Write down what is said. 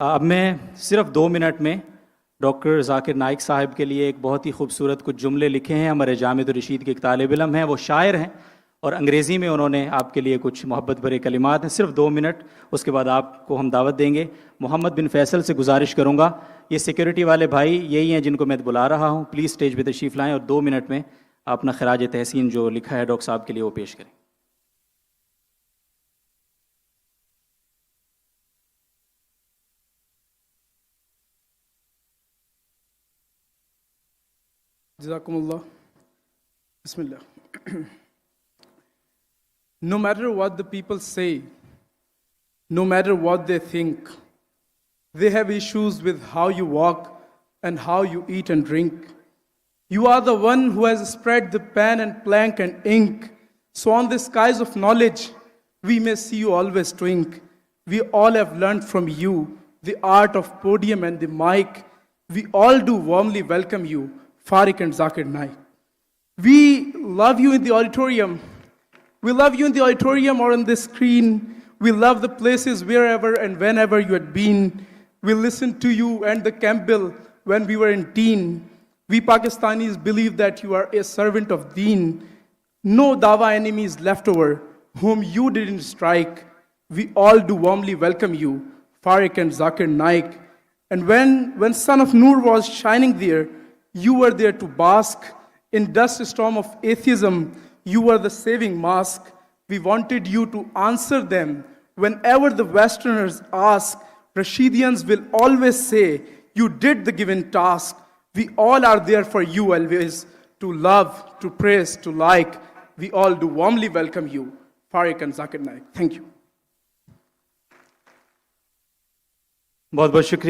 अब मैं सिर्फ 2 मिनट में डॉक्टर ज़ाकिर नाइक साहब के लिए एक बहुत ही खूबसूरत कुछ जुमले लिखे हैं। हमारे जामिया-ए-रशीद के एक तालिब इल्म हैं, वो शायर हैं और अंग्रेज़ी में उन्होंने आपके लिए कुछ मोहब्बत भरे कलिमात हैं। सिर्फ 2 मिनट, उसके बाद आपको हम दावत देंगे। मोहम्मद बिन फैसल से गुजारिश करूँगा, ये सिक्योरिटी वाले भाई यही हैं जिनको मैं बुला रहा हूँ, प्लीज़ स्टेज पर तशरीफ़ लाएँ और 2 मिनट में अपना खराज तहसीन जो लिखा है डॉक्टर साहब के लिए वो पेश करें। Jazakumullah. Bismillah. No matter what the people say, no matter what they think, they have issues with how you walk and how you eat and drink. You are the one who has spread the pen and plank and ink, so on the skies of knowledge, we may see you always twink. We all have learned from you the art of podium and the mic. We all do warmly welcome you, Farik and Zakir Naik. We love you in the auditorium. We love you in the auditorium or on the screen. We love the places wherever and whenever you had been. We listened to you and the Campbell when we were in teen. We Pakistanis believe that you are a servant of Deen. No Dawa enemies left over whom you didn't strike. We all do warmly welcome you, Farik and Zakir Naik. And when Son of Noor was shining there, you were there to bask. In dust storm of atheism, you were the saving mask. We wanted you to answer them. Whenever the Westerners ask, Rashidians will always say, you did the given task. We all are there for you always, to love, to praise, to like. We all do warmly welcome you, Farik and Zakir Naik. Thank you. बहुत बहुत शुक्रिया।